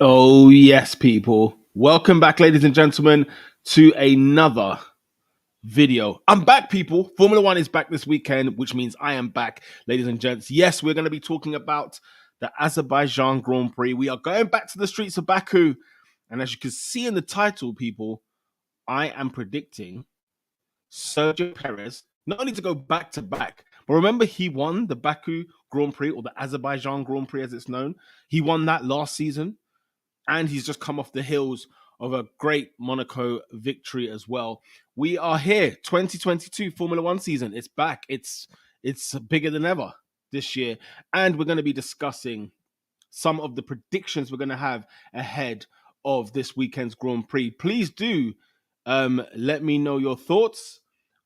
Oh, yes, people. Welcome back, ladies and gentlemen, to another video. I'm back, people. Formula One is back this weekend, which means I am back, ladies and gents. Yes, we're going to be talking about the Azerbaijan Grand Prix. We are going back to the streets of Baku. And as you can see in the title, people, I am predicting Sergio Perez not only to go back to back, but remember he won the Baku Grand Prix, or the Azerbaijan Grand Prix as it's known. He won that last season, and he's just come off the heels of a great Monaco victory as well. We are here, 2022 Formula One season. It's back. It's bigger than ever this year, and we're going to be discussing some of the predictions we're going to have ahead of this weekend's Grand Prix. Please do let me know your thoughts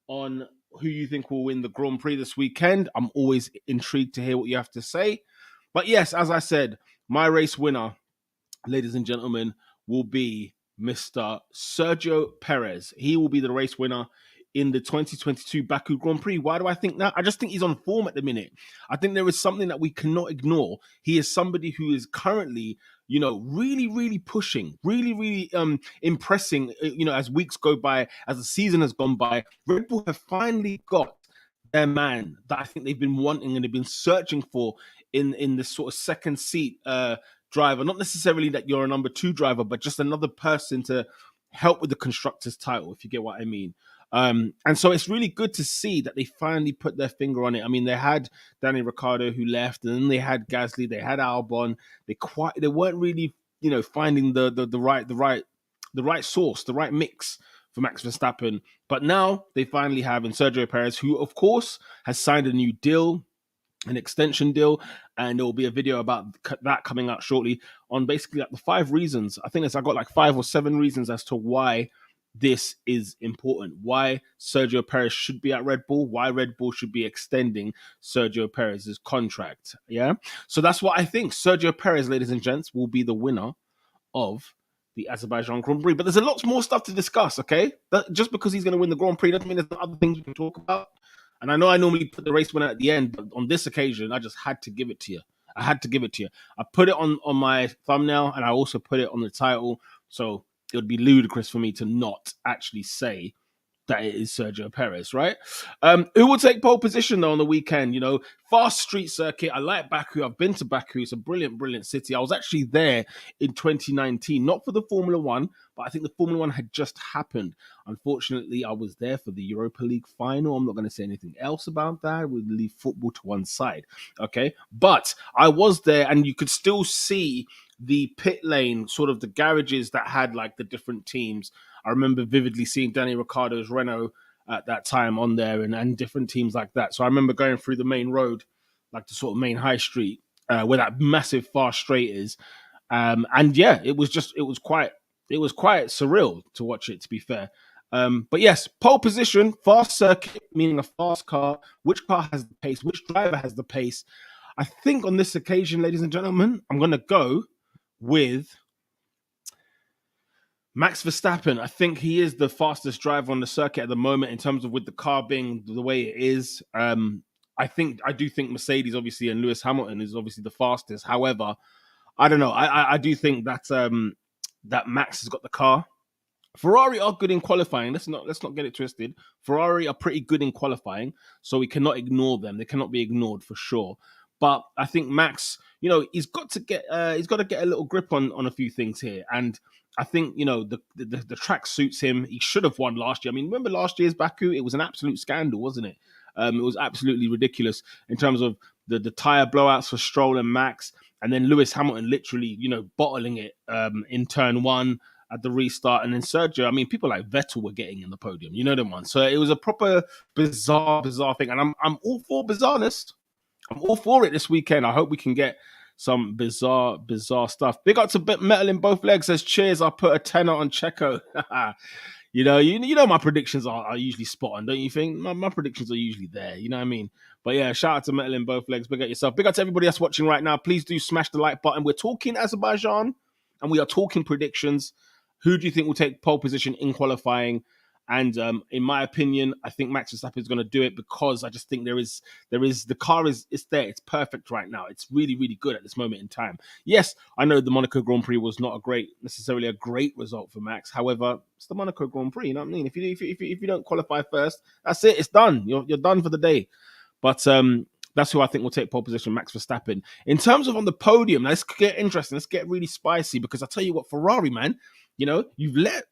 on who you think will win the Grand Prix this weekend. I'm always intrigued to hear what you have to say. But yes, as I said, my race winner, ladies and gentlemen, will be Mr. Sergio Perez. He will be the race winner in the 2022 Baku Grand Prix. Why do I think that? I just think he's on form at the minute. I think there is something that we cannot ignore. He is somebody who is currently, really pushing, really impressing, as weeks go by, as the season has gone by. Red Bull have finally got their man that I think they've been wanting and they've been searching for in this sort of second seat driver. Not necessarily that you're a number two driver, but just another person to help with the constructors title, if you get what I mean. And so it's really good to see that they finally put their finger on it. I mean, they had Danny Ricciardo who left, and then they had Gasly, they had Albon. They weren't really, finding the right source, the right mix for Max Verstappen. But now they finally have in Sergio Perez, who of course has signed a new deal, an extension deal, and there will be a video about that coming out shortly on basically like the 5 reasons. I think I got like 5 or 7 reasons as to why this is important, why Sergio Perez should be at Red Bull, why Red Bull should be extending Sergio Perez's contract. Yeah. So that's what I think. Sergio Perez, ladies and gents, will be the winner of the Azerbaijan Grand Prix. But there's a lot more stuff to discuss, okay? Just because he's going to win the Grand Prix doesn't mean there's other things we can talk about. And I know I normally put the race winner at the end, but on this occasion, I just had to give it to you. I put it on my thumbnail, and I also put it on the title. So it would be ludicrous for me to not actually say that it is Sergio Perez, right? Who will take pole position though on the weekend? Fast street circuit. I like Baku. I've been to Baku. It's a brilliant city. I was actually there in 2019, not for the Formula One, but I think the Formula One had just happened. Unfortunately, I was there for the Europa League final. I'm not going to say anything else about that. We'll leave football to one side, okay? But I was there, and you could still see the pit lane, sort of the garages that had like the different teams. I remember vividly seeing Danny Ricciardo's Renault at that time on there, and different teams like that. So I remember going through the main road, like the sort of main high street, where that massive fast straight is. And yeah, it was quite surreal to watch it, to be fair. But yes, pole position, fast circuit, meaning a fast car. Which car has the pace? Which driver has the pace? I think on this occasion, ladies and gentlemen, I'm going to go with Max Verstappen. I think he is the fastest driver on the circuit at the moment in terms of with the car being the way it is. I do think Mercedes, obviously, and Lewis Hamilton is obviously the fastest. However, I don't know. I do think that that Max has got the car. Ferrari are good in qualifying. Let's not get it twisted. Ferrari are pretty good in qualifying, so we cannot ignore them. They cannot be ignored for sure. But I think Max, he's got to get a little grip on a few things here. And I think the track suits him. He should have won last year. I mean, remember last year's Baku? It was an absolute scandal, wasn't it? It was absolutely ridiculous in terms of the tire blowouts for Stroll and Max, and then Lewis Hamilton literally bottling it in turn 1 at the restart, and then Sergio. I mean, people like Vettel were getting in the podium. You know them ones. So it was a proper bizarre thing, and I'm all for bizarreness. I'm all for it this weekend. I hope we can get some bizarre stuff. Big up to Metal in Both Legs. Says, cheers, I put a tenner on Checo. you know my predictions are usually spot on, don't you think? My predictions are usually there, you know what I mean? But yeah, shout out to Metal in Both Legs. Big up yourself. Big up to everybody that's watching right now. Please do smash the like button. We're talking Azerbaijan, and we are talking predictions. Who do you think will take pole position in qualifying? And in my opinion, I think Max Verstappen is going to do it because I just think the car it's there. It's perfect right now. It's really, really good at this moment in time. Yes, I know the Monaco Grand Prix was not necessarily a great result for Max. However, it's the Monaco Grand Prix. You know what I mean? If you don't qualify first, that's it. It's done. You're done for the day. But that's who I think will take pole position, Max Verstappen. In terms of on the podium, let's get interesting. Let's get really spicy because I tell you what, Ferrari, man, you've let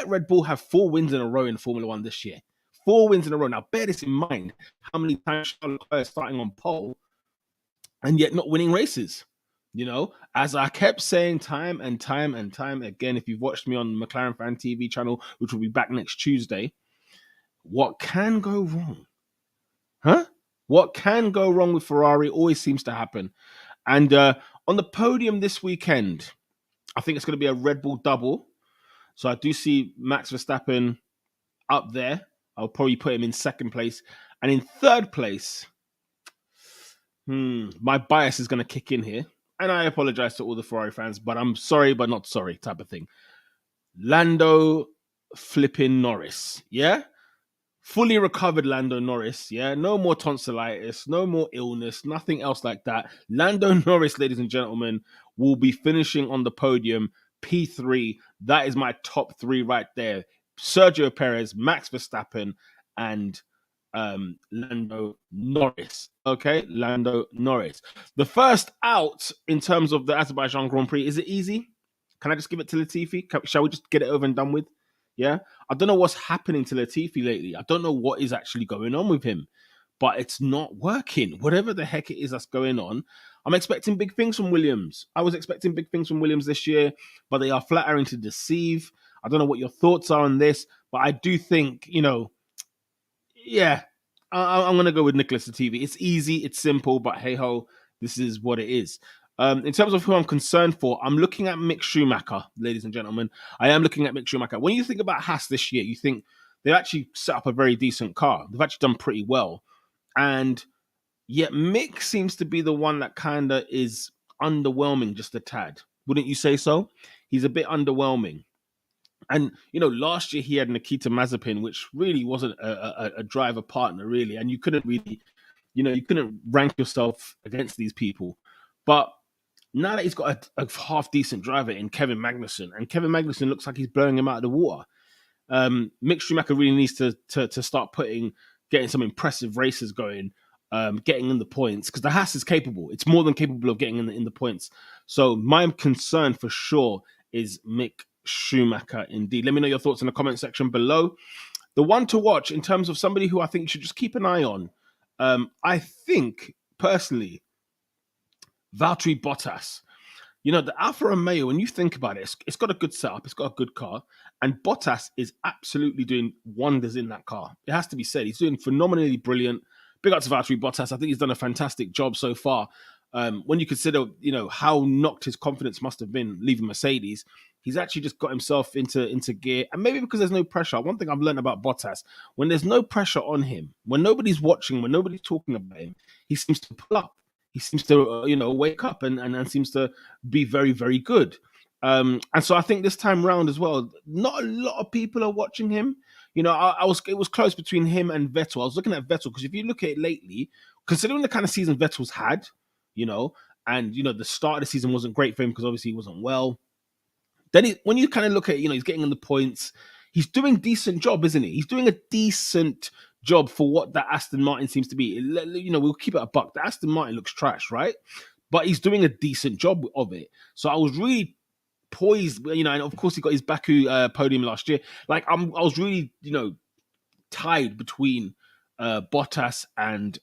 Red Bull have 4 wins in a row in Formula One this year. 4 wins in a row. Now, bear this in mind, how many times Charles Leclerc is starting on pole and yet not winning races. As I kept saying time and time and time again, if you've watched me on McLaren Fan TV channel, which will be back next Tuesday, what can go wrong? Huh? What can go wrong with Ferrari always seems to happen. And on the podium this weekend, I think it's going to be a Red Bull double. So I do see Max Verstappen up there. I'll probably put him in second place. And in third place, my bias is going to kick in here. And I apologize to all the Ferrari fans, but I'm sorry, but not sorry type of thing. Lando flipping Norris. Yeah? Fully recovered Lando Norris, yeah? No more tonsillitis, no more illness, nothing else like that. Lando Norris, ladies and gentlemen, will be finishing on the podium, P3. That is my top 3 right there. Sergio Perez, Max Verstappen, and Lando Norris. Okay, Lando Norris. The first out in terms of the Azerbaijan Grand Prix, is it easy? Can I just give it to Latifi? Shall we just get it over and done with? Yeah, I don't know what's happening to Latifi lately. I don't know what is actually going on with him, but it's not working. Whatever the heck it is that's going on, I'm expecting big things from Williams. I was expecting big things from Williams this year, but they are flattering to deceive. I don't know what your thoughts are on this, but I do think, yeah, I'm going to go with Nicholas Latifi. It's easy, it's simple, but hey-ho, this is what it is. In terms of who I'm concerned for, I'm looking at Mick Schumacher, ladies and gentlemen. I am looking at Mick Schumacher. When you think about Haas this year, you think they've actually set up a very decent car. They've actually done pretty well. And yet Mick seems to be the one that kind of is underwhelming just a tad. Wouldn't you say so? He's a bit underwhelming. And, last year he had Nikita Mazepin, which really wasn't a driver partner, really. And you couldn't really, you couldn't rank yourself against these people. But now that he's got a half-decent driver in Kevin Magnussen, and Kevin Magnussen looks like he's blowing him out of the water, Mick Schumacher really needs to start getting some impressive races going, getting in the points, because the Haas is capable. It's more than capable of getting in the points. So my concern for sure is Mick Schumacher indeed. Let me know your thoughts in the comment section below. The one to watch in terms of somebody who I think you should just keep an eye on, I think, personally, Valtteri Bottas. The Alfa Romeo, when you think about it, it's got a good setup, it's got a good car, and Bottas is absolutely doing wonders in that car. It has to be said. He's doing phenomenally brilliant. Big up to Valtteri Bottas. I think he's done a fantastic job so far. When you consider, how knocked his confidence must have been leaving Mercedes, he's actually just got himself into gear. And maybe because there's no pressure. One thing I've learned about Bottas, when there's no pressure on him, when nobody's watching, when nobody's talking about him, he seems to pull up. He seems to, wake up and seems to be very, very good. And so I think this time round as well, not a lot of people are watching him. It was close between him and Vettel. I was looking at Vettel because if you look at it lately, considering the kind of season Vettel's had, and the start of the season wasn't great for him because obviously he wasn't well. Then when you kind of look at, he's getting in the points, he's doing a decent job, isn't he? He's doing a decent job for what that Aston Martin seems to be. We'll keep it a buck. The Aston Martin looks trash, right? But he's doing a decent job of it. So I was really poised, and of course he got his Baku podium last year. Like I was really, tied between Bottas and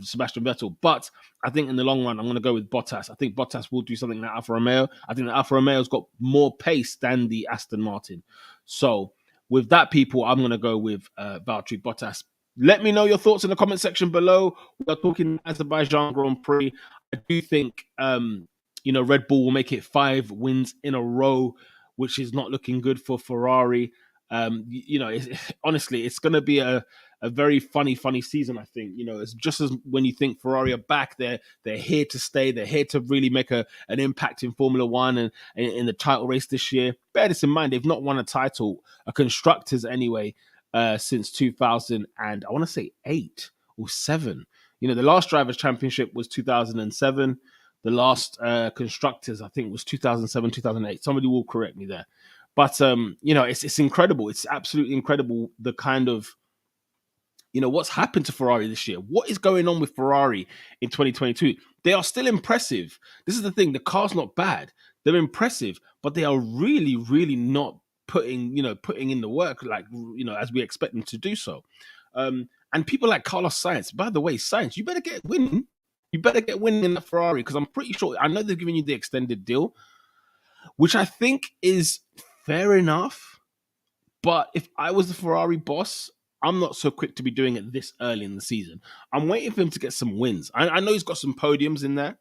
Sebastian Vettel. But I think in the long run, I'm going to go with Bottas. I think Bottas will do something like Alfa Romeo. I think the Alfa Romeo's got more pace than the Aston Martin. So with that, people, I'm going to go with Valtteri Bottas. Let me know your thoughts in the comment section below. We are talking Azerbaijan Grand Prix. I do think, Red Bull will make it 5 wins in a row, which is not looking good for Ferrari. Honestly, it's going to be a very funny season, I think. It's just as when you think Ferrari are back, they're here to stay. They're here to really make an impact in Formula One and in the title race this year. Bear this in mind, they've not won a title, a constructors anyway, since 2000 and I want to say 8 or 7. You know, the last drivers championship was 2007. The last constructors, I think, was 2007, 2008. Somebody will correct me there. But you know, it's incredible. It's absolutely incredible the kind of, you know, what's happened to Ferrari this year. What is going on with Ferrari in 2022? They are still impressive. This is the thing. The car's not bad. They're impressive, but they are really, really not putting in the work like, you know, as we expect them to do so. And people like Carlos Sainz, by the way, Sainz, you better get winning. You better get winning in the Ferrari because I'm pretty sure, I know they're giving you the extended deal, which I think is fair enough. But if I was the Ferrari boss, I'm not so quick to be doing it this early in the season. I'm waiting for him to get some wins. I know he's got some podiums in there,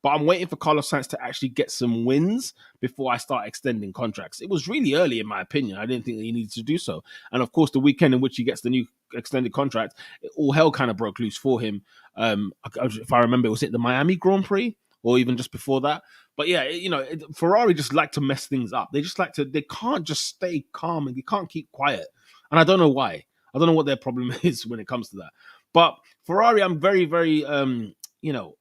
but I'm waiting for Carlos Sainz to actually get some wins before I start extending contracts. It was really early, in my opinion. I didn't think that he needed to do so. And of course, the weekend in which he gets the new extended contract, all hell kind of broke loose for him. If I remember, was it the Miami Grand Prix or even just before that? But yeah, you know, Ferrari just like to mess things up. They just like to, they can't just stay calm and they can't keep quiet. And I don't know why. I don't know what their problem is when it comes to that. But Ferrari, I'm very, very, you know,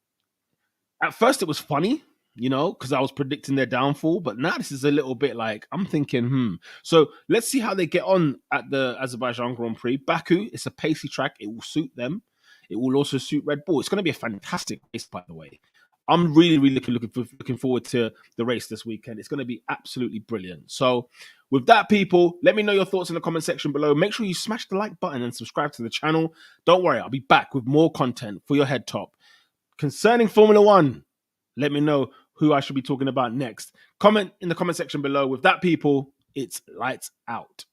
at first it was funny, you know, because I was predicting their downfall. But now this is a little bit like, I'm thinking, So let's see how they get on at the Azerbaijan Grand Prix. Baku, it's a pacey track. It will suit them. It will also suit Red Bull. It's going to be a fantastic race, by the way. I'm really, really looking forward to the race this weekend. It's going to be absolutely brilliant. So with that, people, let me know your thoughts in the comment section below. Make sure you smash the like button and subscribe to the channel. Don't worry, I'll be back with more content for your head top. Concerning Formula One, let me know who I should be talking about next. Comment in the comment section below. With that, people, it's lights out.